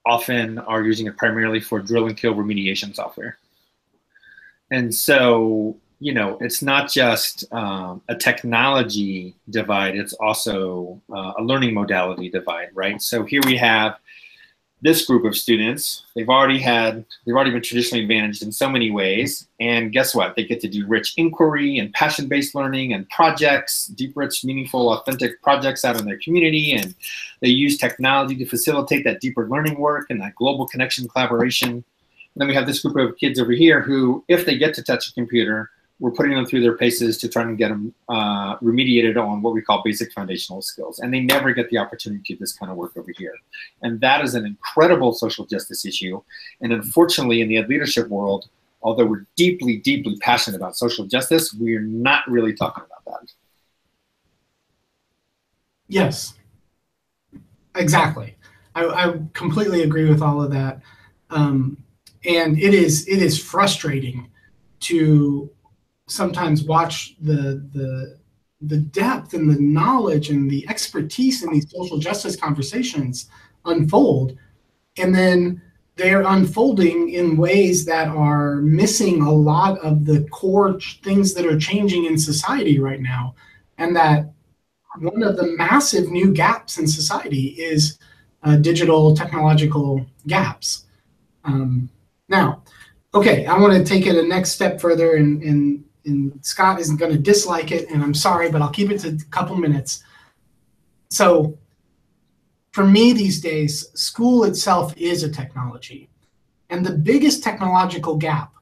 often are using it primarily for drill and kill remediation software. And so, you know, it's not just a technology divide, it's also a learning modality divide, right? So here we have this group of students. They've already been traditionally advantaged in so many ways, and guess what? They get to do rich inquiry and passion-based learning and projects, deep, rich, meaningful, authentic projects out in their community, and they use technology to facilitate that deeper learning work and that global connection collaboration. And then we have this group of kids over here who, if they get to touch a computer, we're putting them through their paces to try and get them remediated on what we call basic foundational skills. And they never get the opportunity to do this kind of work over here. And that is an incredible social justice issue. And unfortunately, in the ed leadership world, although we're deeply, deeply passionate about social justice, we're not really talking about that. Yes, exactly. I completely agree with all of that. And it is frustrating to sometimes watch the depth and the knowledge and the expertise in these social justice conversations unfold, and then they're unfolding in ways that are missing a lot of the core things that are changing in society right now. And that one of the massive new gaps in society is digital technological gaps. Now, okay, I want to take it a next step further, and Scott isn't going to dislike it, and I'm sorry, but I'll keep it to a couple minutes. So for me these days, school itself is a technology. And the biggest technological gap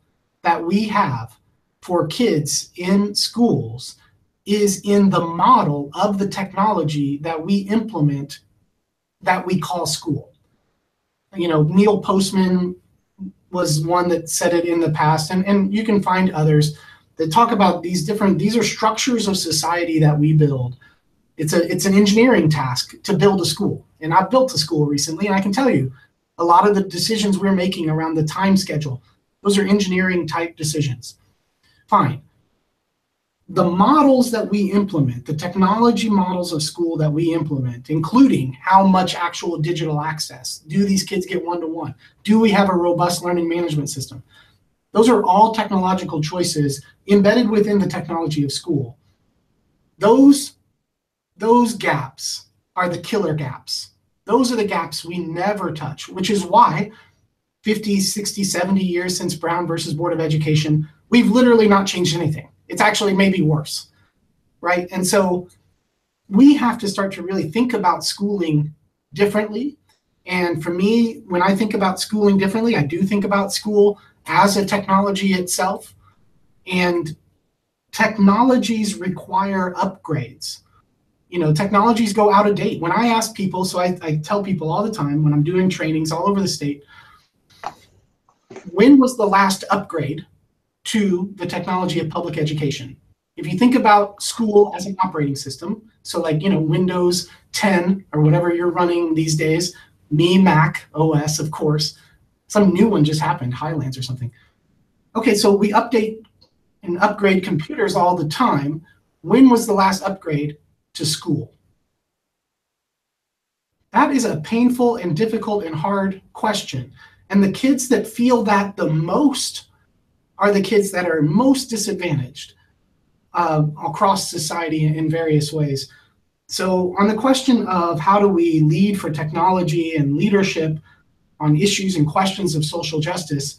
that we have for kids in schools is in the model of the technology that we implement that we call school. You know, Neil Postman was one that said it in the past, and you can find others that talk about these are structures of society that we build. It's an engineering task to build a school. And I've built a school recently, and I can tell you, a lot of the decisions we're making around the time schedule, those are engineering type decisions. Fine. The models that we implement, the technology models of school that we implement, including how much actual digital access, do these kids get one-to-one? Do we have a robust learning management system? Those are all technological choices embedded within the technology of school. Those gaps are the killer gaps. Those are the gaps we never touch, which is why 50, 60, 70 years since Brown versus Board of Education, we've literally not changed anything. It's actually maybe worse, right? And so we have to start to really think about schooling differently. And for me, when I think about schooling differently, I do think about school as a technology itself. And technologies require upgrades. You know, technologies go out of date. When I ask people, so I tell people all the time when I'm doing trainings all over the state, when was the last upgrade to the technology of public education? If you think about school as an operating system, so like, you know, Windows 10 or whatever you're running these days, Mac OS, of course, some new one just happened, Highlands or something. Okay, so we update and upgrade computers all the time. When was the last upgrade to school? That is a painful and difficult and hard question. And the kids that feel that the most are the kids that are most disadvantaged across society in various ways. So on the question of how do we lead for technology and leadership on issues and questions of social justice,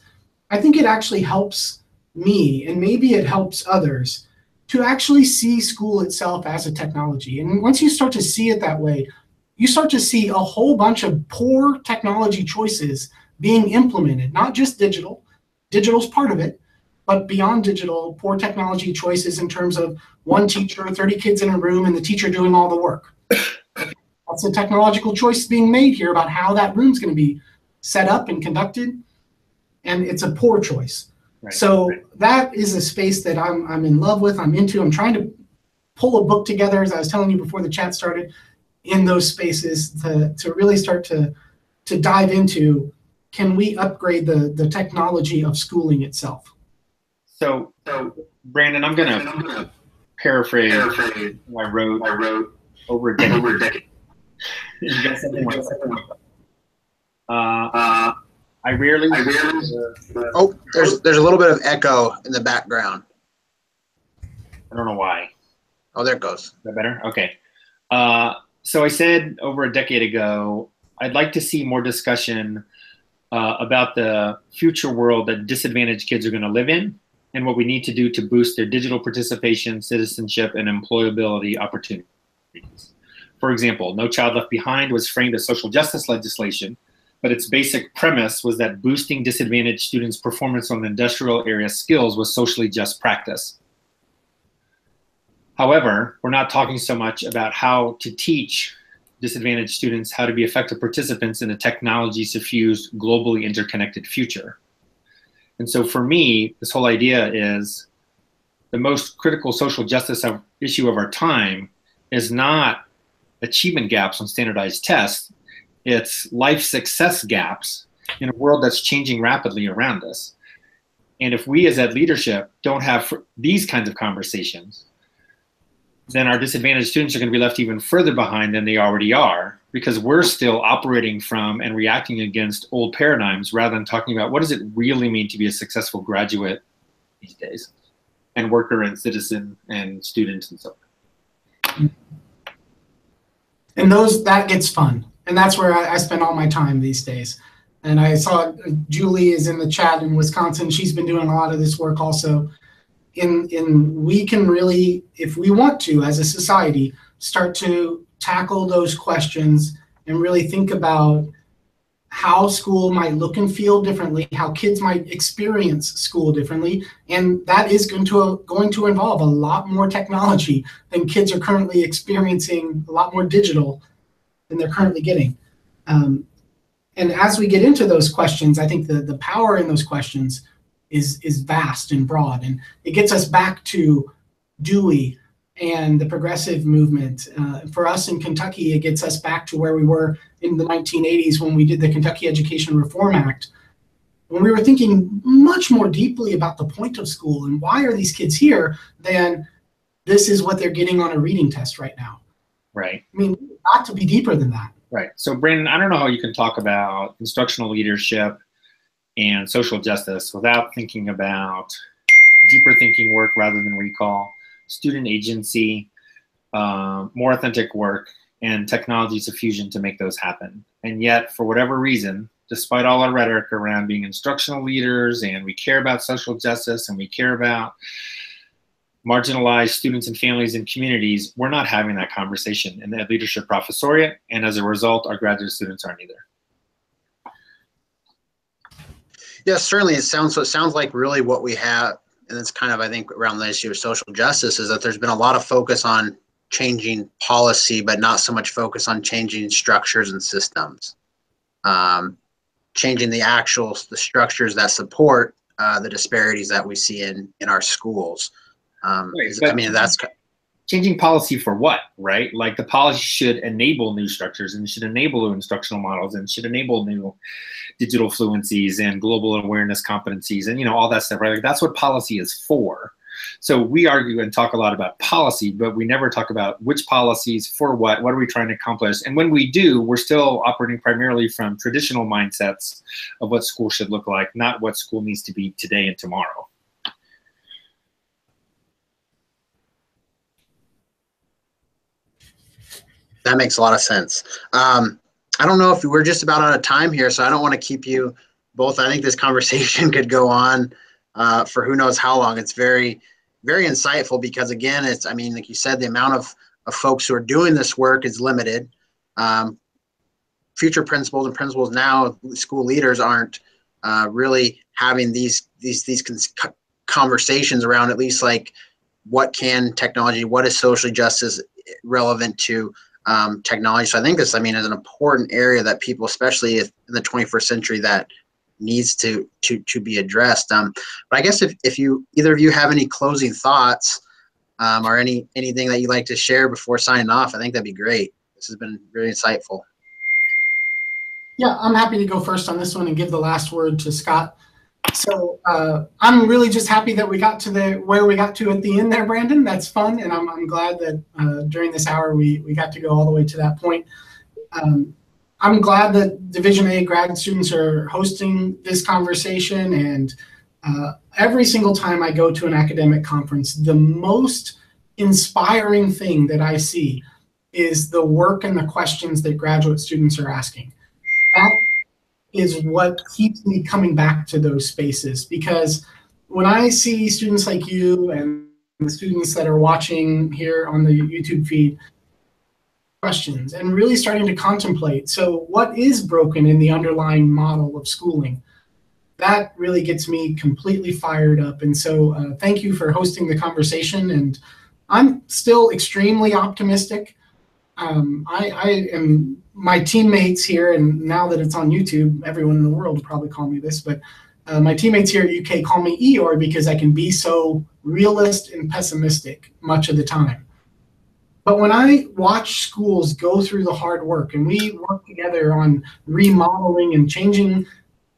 I think it actually helps me, and maybe it helps others, to actually see school itself as a technology. And once you start to see it that way, you start to see a whole bunch of poor technology choices being implemented, not just digital. Digital's part of it, but beyond digital, poor technology choices in terms of one teacher, 30 kids in a room, and the teacher doing all the work. That's a technological choice being made here about how that room's going to be set up and conducted, and it's a poor choice. Right. So that is a space that I'm in love with, I'm into. I'm trying to pull a book together, as I was telling you before the chat started, in those spaces to really start to dive into, can we upgrade the technology of schooling itself? So Brandon, I'm going to paraphrase what I wrote over a decade. You got something like that? I rarely. Oh, there's a little bit of echo in the background. I don't know why. Oh, there it goes. Is that better? Okay. So I said over a decade ago, I'd like to see more discussion about the future world that disadvantaged kids are going to live in, and what we need to do to boost their digital participation, citizenship, and employability opportunities. For example, No Child Left Behind was framed as social justice legislation, but its basic premise was that boosting disadvantaged students' performance on industrial area skills was socially just practice. However, we're not talking so much about how to teach disadvantaged students how to be effective participants in a technology-suffused, globally interconnected future. And so for me, this whole idea is the most critical social justice issue of our time is not achievement gaps on standardized tests, it's life success gaps in a world that's changing rapidly around us. And if we as ed leadership don't have these kinds of conversations, then our disadvantaged students are going to be left even further behind than they already are, because we're still operating from and reacting against old paradigms rather than talking about what does it really mean to be a successful graduate these days, and worker and citizen and student and so on. And that gets fun. And that's where I spend all my time these days. And I saw Julie is in the chat in Wisconsin. She's been doing a lot of this work also. We can really, if we want to, as a society, start to tackle those questions and really think about how school might look and feel differently, how kids might experience school differently, and that is going to involve a lot more technology than kids are currently experiencing, a lot more digital than they're currently getting. And as we get into those questions, I think the power in those questions is vast and broad, and it gets us back to Dewey and the progressive movement. For us in Kentucky, it gets us back to where we were in the 1980s when we did the Kentucky Education Reform Act, when we were thinking much more deeply about the point of school and why are these kids here than this is what they're getting on a reading test right now. Right. I mean, it ought to be deeper than that. Right. So, Brandon, I don't know how you can talk about instructional leadership and social justice without thinking about deeper thinking work rather than recall, student agency, more authentic work, and technology diffusion to make those happen. And yet, for whatever reason, despite all our rhetoric around being instructional leaders and we care about social justice and we care about marginalized students and families and communities, we're not having that conversation in the leadership professoriate, and as a result, our graduate students aren't either. Yes, certainly. It sounds like really what we have, and it's kind of, I think, around the issue of social justice, is that there's been a lot of focus on changing policy, but not so much focus on changing structures and systems, changing the structures that support the disparities that we see in our schools. Right, I mean, that's changing policy for what, right? Like the policy should enable new structures and should enable new instructional models and should enable new digital fluencies and global awareness competencies and, you know, all that stuff, right? Like that's what policy is for. So we argue and talk a lot about policy, but we never talk about which policies for what are we trying to accomplish? And when we do, we're still operating primarily from traditional mindsets of what school should look like, not what school needs to be today and tomorrow. That makes a lot of sense. I don't know if we're just about out of time here, so I don't want to keep you both. I think this conversation could go on for who knows how long. It's very, very insightful because, again, I mean, like you said, the amount of folks who are doing this work is limited. Future principals and principals now, school leaders aren't really having these conversations around at least like what can technology, what is socially justice relevant to technology. So I think this, I mean, is an important area that people, especially in the 21st century, that needs to be addressed. But I guess if either of you have any closing thoughts or anything that you'd like to share before signing off, I think that'd be great. This has been very insightful. Yeah, I'm happy to go first on this one and give the last word to Scott. So I'm really just happy that we got to where we got to at the end there, Brandon. That's fun, and I'm glad that during this hour we got to go all the way to that point. I'm glad that Division A grad students are hosting this conversation, and every single time I go to an academic conference, the most inspiring thing that I see is the work and the questions that graduate students are asking. That is what keeps me coming back to those spaces, because when I see students like you and the students that are watching here on the YouTube feed questions and really starting to contemplate, so what is broken in the underlying model of schooling? That really gets me completely fired up. And so thank you for hosting the conversation. And I'm still extremely optimistic. I am, my teammates here, and now that it's on YouTube, everyone in the world will probably call me this, but my teammates here at UK call me Eeyore because I can be so realist and pessimistic much of the time. But when I watch schools go through the hard work and we work together on remodeling and changing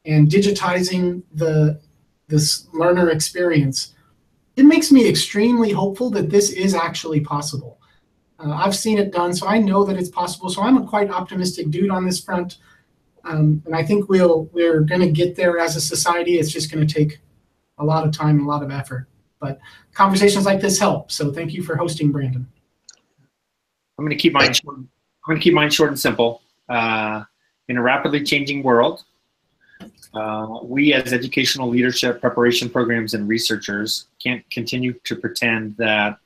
and digitizing this learner experience, it makes me extremely hopeful that this is actually possible. I've seen it done, so I know that it's possible. So I'm a quite optimistic dude on this front. And I think we're going to get there as a society. It's just going to take a lot of time and a lot of effort. But conversations like this help. So thank you for hosting, Brandon. I'm going to keep mine short. I'm going to keep mine short and simple. In a rapidly changing world, we as educational leadership, preparation programs, and researchers can't continue to pretend that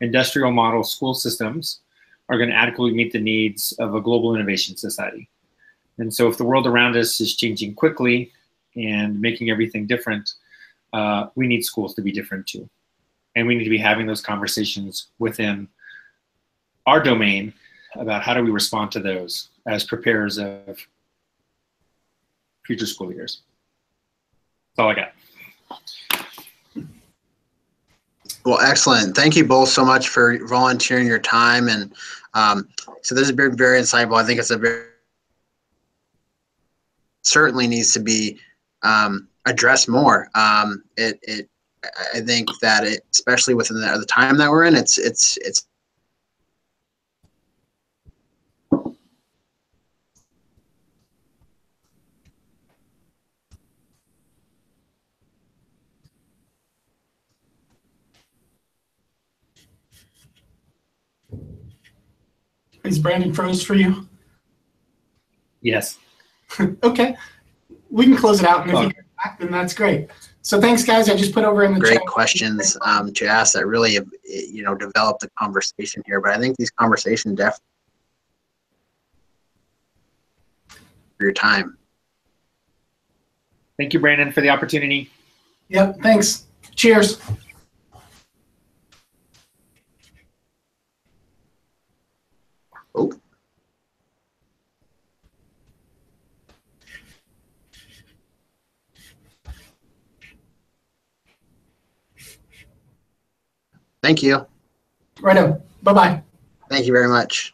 industrial model school systems are going to adequately meet the needs of a global innovation society. And so if the world around us is changing quickly and making everything different, we need schools to be different too. And we need to be having those conversations within our domain about how do we respond to those as preparers of future school years. That's all I got. Well, excellent. Thank you both so much for volunteering your time. And so this has been very insightful. I think it's a very, certainly needs to be addressed more. I think that especially within the time that we're in, it's Is Brandon froze for you? Yes. Okay. We can close it out, and if you get back, then that's great. So thanks, guys. I just put over in the great chat. questions to ask that really, developed the conversation here. But I think these conversations definitely for your time. Thank you, Brandon, for the opportunity. Yep, thanks. Cheers. Oh. Thank you. Righto. Bye-bye. Thank you very much.